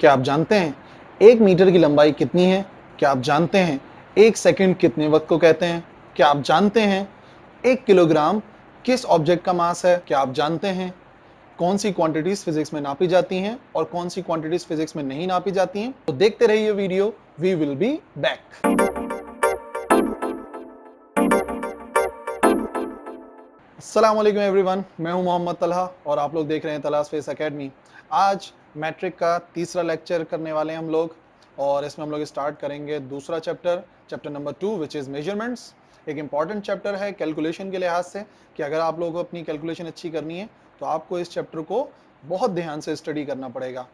क्या आप जानते हैं 1 मीटर की लंबाई कितनी है? क्या आप जानते हैं 1 सेकंड कितने वक्त को कहते हैं? क्या आप जानते हैं 1 किलोग्राम किस ऑब्जेक्ट का मास है? क्या आप जानते हैं कौन सी क्वांटिटीज फिजिक्स में नापी जाती हैं और कौन सी क्वांटिटीज फिजिक्स में नहीं नापी जाती हैं? तो देखते रहिए video, we will be back. अस्सलाम वालेकुम एवरीवन, मैं हूं मोहम्मद तलहा और आप लोग देख रहे हैं तलहा स्पेस एकेडमी। आज मैट्रिक का तीसरा लेक्चर करने वाले हैं हम लोग और इसमें हम लोग स्टार्ट करेंगे दूसरा chapter, chapter number 2 which is measurements. एक इंपॉर्टेंट चैप्टर है कैलकुलेशन के लिहाज से कि अगर आप लोगों को अपनी कैलकुलेशन अच्छी करनी है तो आपको इस चैप्टर को बहुत ध्यान से स्टडी करना पड़ेगा।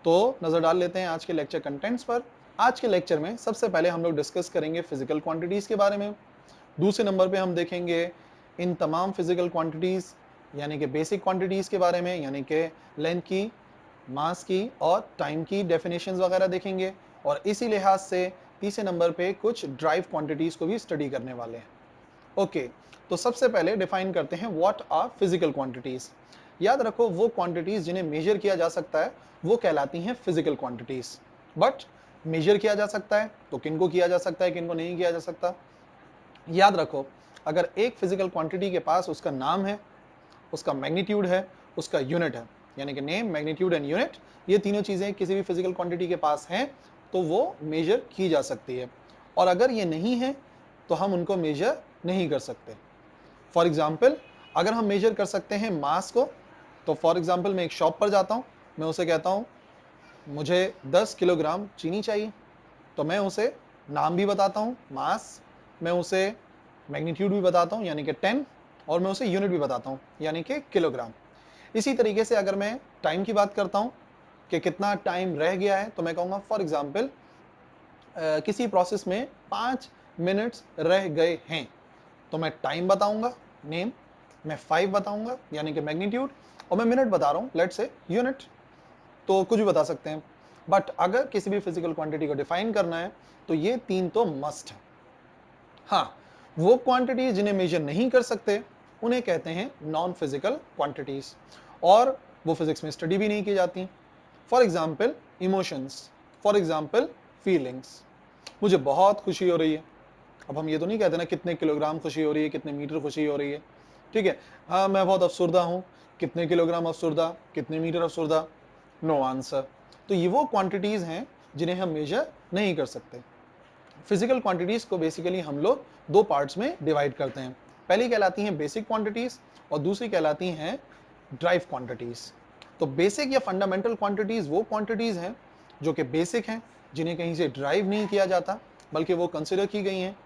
तो नज़र डाल लेते हैं आज के लेक्चर कंटेंट्स पर। आज के लेक्चर में सबसे पहले हम लोग डिस्कस करेंगे फिजिकल क्वांटिटीज़ के बारे में। दूसरे नंबर पे हम देखेंगे इन तमाम फिजिकल क्वांटिटीज़ यानी कि बेसिक क्वांटिटीज़ के बारे में, यानी कि लेंथ की, मास की और टाइम की डेफिनेशंस वगैरह देखेंगे। और इसी लिहाज से तीसरे नंबर पे कुछ ड्राइव क्वांटिटीज़ को भी स्टडी करने वाले हैं। ओके, तो सबसे पहले डिफाइन करते हैं व्हाट आर फिजिकल क्वांटिटीज़। याद रखो वो क्वांटिटीज़ जिन्हें मेजर किया जा सकता है वो कहलाती हैं फिजिकल क्वांटिटीज़। बट मेजर किया जा सकता है तो किनको किया जा सकता है, किनको नहीं किया जा सकता। याद रखो, अगर एक फिजिकल क्वांटिटी के पास उसका नाम है, उसका मैग्नीट्यूड है, उसका यूनिट है, यानी कि नेम, मैग्नीट्यूड एंड यूनिट, ये तीनों चीज़ें किसी भी फिजिकल क्वांटिटी के पास हैं तो वो मेजर की जा सकती है। और अगर ये नहीं है तो हम उनको मेजर नहीं कर सकते। फॉर एग्जाम्पल, अगर हम मेजर कर सकते हैं मास को, तो फॉर एग्जाम्पल मैं एक शॉप पर जाता हूँ, मैं उसे कहता हूँ मुझे 10 किलोग्राम चीनी चाहिए, तो मैं उसे नाम भी बताता हूँ मास, मैं उसे मैग्नीट्यूड भी बताता हूँ यानी कि 10, और मैं उसे यूनिट भी बताता हूँ यानी कि किलोग्राम। इसी तरीके से अगर मैं टाइम की बात करता हूँ कि कितना टाइम रह गया है, तो मैं कहूँगा फॉर एग्जाम्पल किसी प्रोसेस में 5 मिनट्स रह गए हैं, तो मैं टाइम बताऊंगा नेम, मैं 5 बताऊंगा यानी कि मैग्नीट्यूड, और मैं मिनट बता रहा हूँ लेट्स से यूनिट। तो कुछ भी बता सकते हैं। बट अगर किसी भी फिजिकल क्वांटिटी को डिफाइन करना है तो ये तीन तो मस्ट है। हाँ, वो क्वांटिटीज जिन्हें मेजर नहीं कर सकते उन्हें कहते हैं नॉन फिजिकल क्वांटिटीज, और वो फिजिक्स में स्टडी भी नहीं की जाती। For example emotions, for example feelings. मुझे बहुत खुशी हो रही है, अब हम ये तो नहीं कहते ना कितने किलोग्राम खुशी हो रही है, कितने मीटर खुशी हो रही है, ठीक है। हाँ, मैं बहुत अफसुर्दा हूँ, कितने किलोग्राम अफसुर्दा, कितने मीटर अफसुर्दा, नो आंसर। तो ये वो क्वांटिटीज हैं जिन्हें हम मेजर नहीं कर सकते। फिजिकल क्वांटिटीज को बेसिकली हम लोग दो पार्ट्स में डिवाइड करते हैं। पहली कहलाती हैं बेसिक क्वांटिटीज और दूसरी कहलाती हैं ड्राइव क्वांटिटीज। तो बेसिक या फंडामेंटल क्वांटिटीज वो क्वांटिटीज हैं जो कि बेसिक हैं, जिन्हें कहीं से ड्राइव नहीं किया जाता बल्कि वो कंसिडर की गई हैं,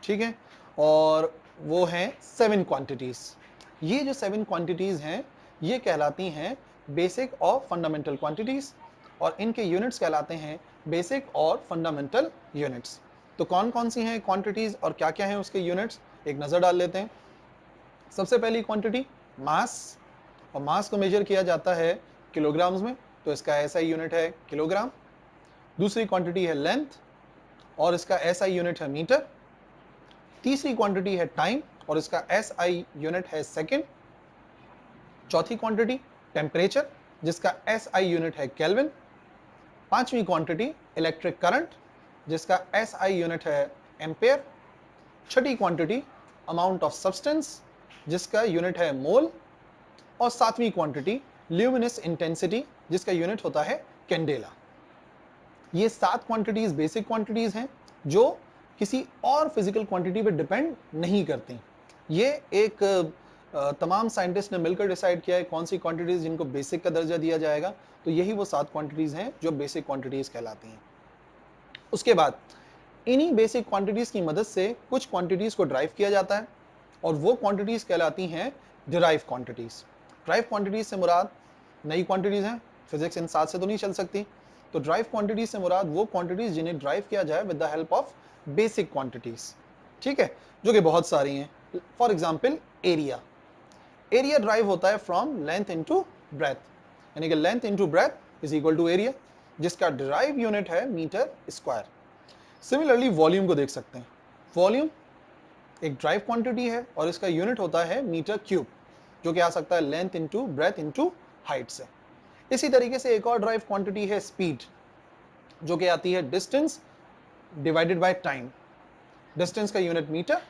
ठीक है। और वो हैं 7 क्वांटिटीज। ये जो 7 क्वांटिटीज हैं ये कहलाती हैं बेसिक और फंडामेंटल क्वांटिटीज, और इनके यूनिट्स कहलाते हैं बेसिक और फंडामेंटल यूनिट्स। तो कौन कौन सी हैं क्वांटिटीज और क्या क्या हैं उसके यूनिट्स, एक नजर डाल लेते हैं। सबसे पहली क्वांटिटी मास, और मास को मेजर किया जाता है किलोग्राम्स में, तो इसका एसआई यूनिट है किलोग्राम। दूसरी क्वांटिटी है लेंथ, और इसका एसआई यूनिट है मीटर। तीसरी क्वांटिटी है टाइम, और इसका एसआई यूनिट है सेकंड। चौथी क्वांटिटी टेम्परेचर, जिसका एसआई यूनिट है केल्विन। पांचवी क्वांटिटी इलेक्ट्रिक करंट, जिसका एसआई यूनिट है ampere. Chhathi quantity amount of substance, जिसका यूनिट है मोल। और सातवीं क्वांटिटी ल्यूमिनस इंटेंसिटी, जिसका यूनिट होता है कैंडेला। ये 7 क्वांटिटीज बेसिक क्वांटिटीज हैं जो किसी और फिजिकल क्वांटिटी पे डिपेंड नहीं करती। ये एक तमाम साइंटिस्ट ने मिलकर डिसाइड किया है कौन सी क्वांटिटीज जिनको बेसिक का दर्जा दिया जाएगा, तो यही वो 7 क्वांटिटीज हैं जो बेसिक क्वांटिटीज कहलाती हैं। उसके बाद इन्हीं बेसिक क्वांटिटीज की मदद से कुछ क्वांटिटीज को ड्राइव किया जाता है, और वो क्वांटिटीज कहलाती हैं डिराइव क्वांटिटीज। ड्राइव क्वांटिटीज से मुराद नई क्वांटिटीज हैं, फिजिक्स इन 7 से तो नहीं चल सकती। तो ड्राइव क्वांटिटीज से मुराद वो क्वांटिटीज जिन्हें ड्राइव किया जाए with the help of basic quantities, ठीक है, जो कि बहुत सारी हैं। For example area, area derive होता है फ्रॉम लेंथ इनटू ब्रेथ, यानी कि length into breadth is equal to area, जिसका ड्राइव यूनिट है मीटर स्क्वायर। सिमिलरली वॉल्यूम को देख सकते हैं, वॉल्यूम एक ड्राइव क्वांटिटी है और इसका यूनिट होता है मीटर क्यूब, जो कि आ सकता है length into breath into height से। इसी तरीके से एक और ड्राइव क्वांटिटी है स्पीड, जो कि आती है distance divided by time. Distance का यूनिट मीटर,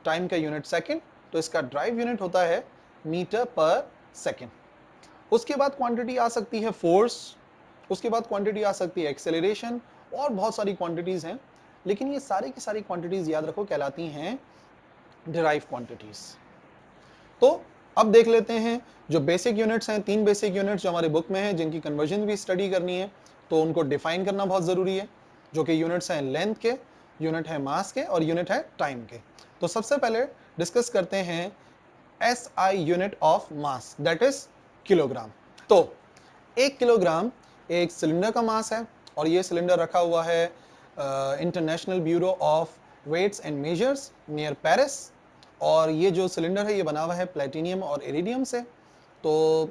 टाइम का यूनिट सेकंड, तो इसका ड्राइव यूनिट होता है मीटर पर सेकंड। उसके बाद क्वांटिटी आ सकती है फोर्स, उसके बाद क्वांटिटी आ सकती है एक्सेलरेशन, और बहुत सारी क्वांटिटीज हैं, लेकिन ये सारी की सारी क्वांटिटीज याद रखो कहलाती हैं डिराइव क्वांटिटीज। तो अब देख लेते हैं जो बेसिक यूनिट्स हैं, 3 बेसिक यूनिट्स जो हमारे बुक में हैं, जिनकी कन्वर्जन भी स्टडी करनी है, तो उनको डिफाइन करना बहुत जरूरी है, जो कि यूनिट्स हैं लेंथ के, यूनिट है मास के, और यूनिट है टाइम के। तो सबसे पहले डिस्कस करते हैं SI unit of mass, that is kilogram. तो 1 किलोग्राम एक सिलेंडर का मास है, और ये सिलेंडर रखा हुआ है International Bureau of Weights and Measures near Paris, और ये जो सिलेंडर है ये बना हुआ है प्लेटिनियम और इरिडियम से। तो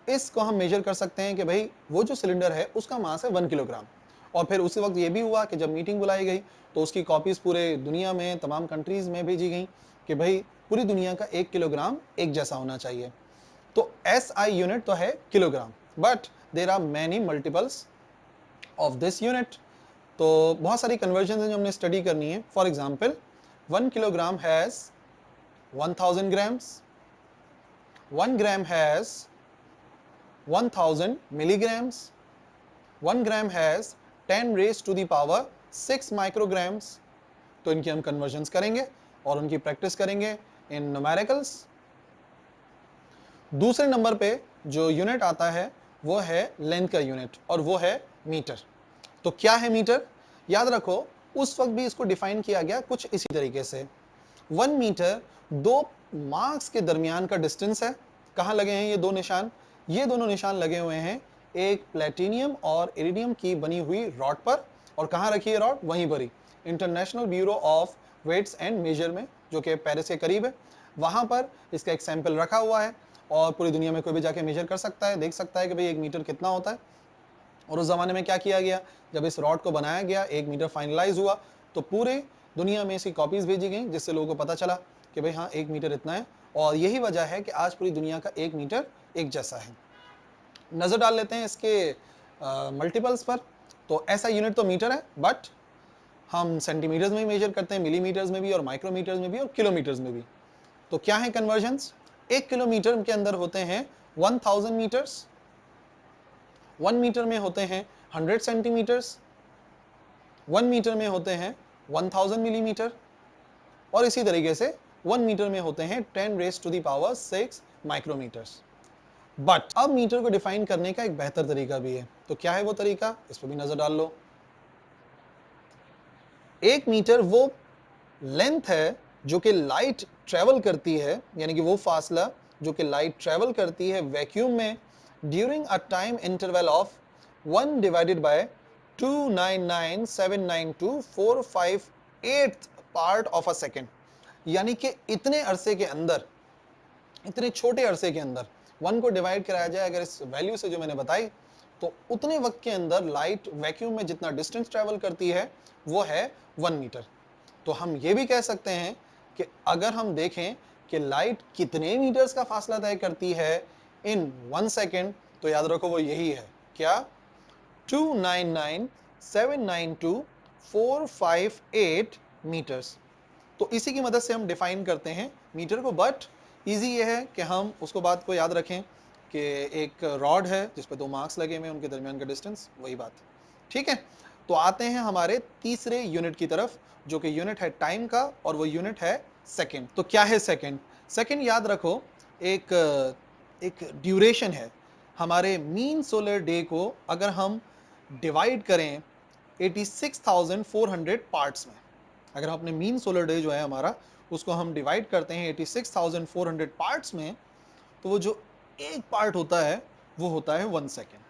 इसको हम मेजर कर सकते हैं कि भाई वो जो सिलेंडर है उसका मास है 1 किलोग्राम। और फिर उसी वक्त ये भी हुआ कि जब मीटिंग बुलाई गई तो उसकी कॉपीज पूरे दुनिया में तमाम कंट्रीज में भेजी गई कि भाई पूरी दुनिया का 1 किलोग्राम एक जैसा होना चाहिए। तो SI यूनिट तो है kilogram, but there are many multiples of this unit. तो बहुत सारी कन्वर्जन जो हमने स्टडी करनी है। For example 1 kilogram has 1000 grams, 1 gram has 1000 milligrams, 1 gram has 10 raised to the power 6 micrograms। तो इनकी हम कन्वर्जन्स करेंगे और उनकी प्रैक्टिस करेंगे इन न्यूमेरिकल्स। दूसरे नंबर पे जो यूनिट आता है वो है लेंथ का यूनिट, और वो है मीटर। तो क्या है मीटर? याद रखो उस वक्त भी इसको डिफाइन किया गया कुछ इसी तरीके से। 1 मीटर दो मार्क्स के दरमियान का डिस्टेंस है। कहाँ लगे हैं ये दो निशान? ये दोनों निशान लगे हुए हैं एक प्लेटिनियम और इरिडियम की बनी हुई रॉड पर। और कहाँ रखी है रॉड? वहीं पर ही, International Bureau of Weights and Measure में, जो कि पेरिस के करीब है। वहां पर इसका एक सैंपल रखा हुआ है, और पूरी दुनिया में कोई भी जाके मेजर कर सकता है, देख सकता है कि भाई 1 मीटर कितना होता है। और उस जमाने में क्या किया गया, जब इस रॉड को बनाया गया, 1 मीटर फाइनलाइज हुआ, तो पूरे दुनिया में इसकी कॉपीज भेजी गई, जिससे लोगों को पता चला कि भाई हाँ 1 मीटर इतना है। और यही वजह है कि आज पूरी दुनिया का 1 मीटर एक जैसा है। नजर डाल लेते हैं इसके मल्टीपल्स पर। तो ऐसा यूनिट तो मीटर है, बट हम सेंटीमीटर्स में भी मेजर करते हैं, मिलीमीटर्स में भी, और माइक्रोमीटर्स में भी, और किलोमीटर्स में भी। तो क्या है कन्वर्जन्स? 1 किलोमीटर के अंदर होते हैं 1000 मीटर्स, 1 मीटर में होते हैं 100 सेंटीमीटर्स, 1 मीटर में होते हैं 1000 मिलीमीटर, और इसी तरीके से 1 मीटर में होते हैं 10 raise to the power 6 micrometres. But अब मीटर को डिफाइन करने का एक बेहतर तरीका भी है। तो क्या है वो तरीका? इस पर भी नजर डाल लो। 1 मीटर वो लेंथ है जो कि लाइट ट्रेवल करती है, यानी कि वो फासला जो कि लाइट ट्रेवल करती है वैक्यूम में during a time interval of 1 divided by 299,792,458 part of a second. यानी कि इतने अरसे के अंदर, इतने छोटे अरसे के अंदर 1 को डिवाइड कराया जाए अगर इस वैल्यू से जो मैंने बताई, तो उतने वक्त के अंदर लाइट वैक्यूम में जितना डिस्टेंस ट्रेवल करती है वो है 1 मीटर। तो हम ये भी कह सकते हैं कि अगर हम देखें कि लाइट कितने मीटर्स का फासला तय करती है इन 1 सेकेंड, तो याद रखो वो यही है, क्या? 299,792,458 मीटर्स। तो इसी की मदद से हम डिफाइन करते हैं मीटर को। बट इजी ये है कि हम उसको बात को याद रखें कि एक रॉड है जिस पे 2 मार्क्स लगे हुए हैं, उनके दरमियान का डिस्टेंस, वही बात। ठीक है, तो आते हैं हमारे तीसरे यूनिट की तरफ, जो कि यूनिट है टाइम का, और वो यूनिट है सेकेंड। तो क्या है सेकेंड? सेकेंड याद रखो एक एक ड्यूरेशन है। हमारे मीन सोलर डे को अगर हम डिवाइड करें 86,400 पार्ट्स में, अगर हम अपने मीन सोलर डे जो है हमारा उसको हम डिवाइड करते हैं 86,400 पार्ट्स में, तो वो जो एक पार्ट होता है वो होता है 1 सेकेंड।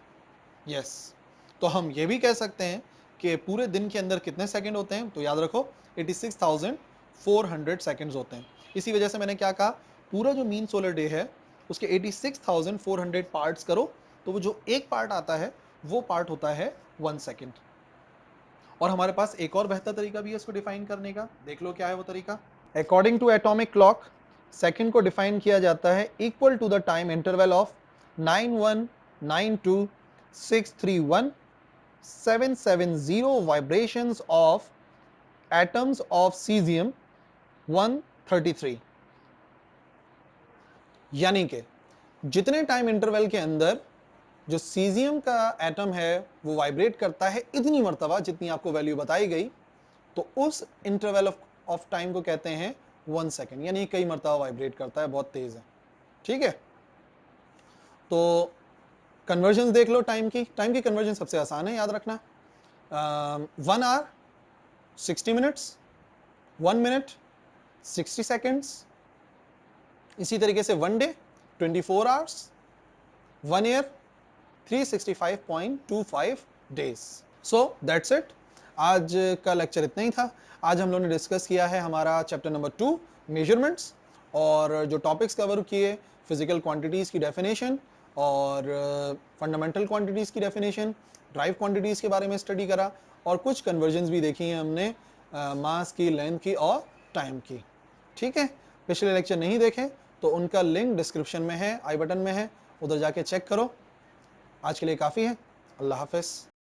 यस, तो हम ये भी कह सकते हैं कि पूरे दिन के अंदर कितने सेकंड होते हैं? तो याद रखो 86,400 सेकंड्स होते हैं। इसी वजह से मैंने क्या कहा, पूरा जो मीन सोलर डे है उसके 86,400 पार्ट्स करो, तो वो जो एक पार्ट आता है वो पार्ट होता है 1 सेकेंड। और हमारे पास एक और बेहतर तरीका भी है इसको डिफाइन करने का। देख लो क्या है वो तरीका। According to atomic clock, second को डिफाइन किया जाता है equal to the time interval of 91 92631 770 vibrations of atoms of cesium 133। यानी कि जितने टाइम इंटरवल के अंदर जो सीजियम का एटम है वो वाइब्रेट करता है इतनी मर्तबा जितनी आपको वैल्यू बताई गई, तो उस इंटरवल ऑफ टाइम को कहते हैं 1 सेकेंड, यानी कई मर्तबा वाइब्रेट करता है, बहुत तेज है। ठीक है, तो कन्वर्जन देख लो। टाइम की कन्वर्जन सबसे आसान है, याद रखना। 1 आवर 60 मिनट्स, 1 मिनट 60 सेकेंड्स, इसी तरीके से 1 day 24 hours, 1 year 365.25 days. So that's it, आज का लेक्चर इतना ही था। आज हम लोगों ने डिस्कस किया है हमारा चैप्टर नंबर 2 मेजरमेंट्स, और जो टॉपिक्स कवर किए, फिजिकल क्वांटिटीज़ की डेफिनेशन और फंडामेंटल क्वांटिटीज़ की डेफिनेशन, ड्राइव क्वांटिटीज़ के बारे में स्टडी करा, और कुछ कन्वर्जन्स भी देखी हैं हमने मास की, लेंथ की और टाइम की। ठीक है, पिछले लेक्चर नहीं देखे तो उनका लिंक डिस्क्रिप्शन में है, आई बटन में है, उधर जाके चेक करो। आज के लिए काफ़ी है। अल्लाह हाफ़िज़।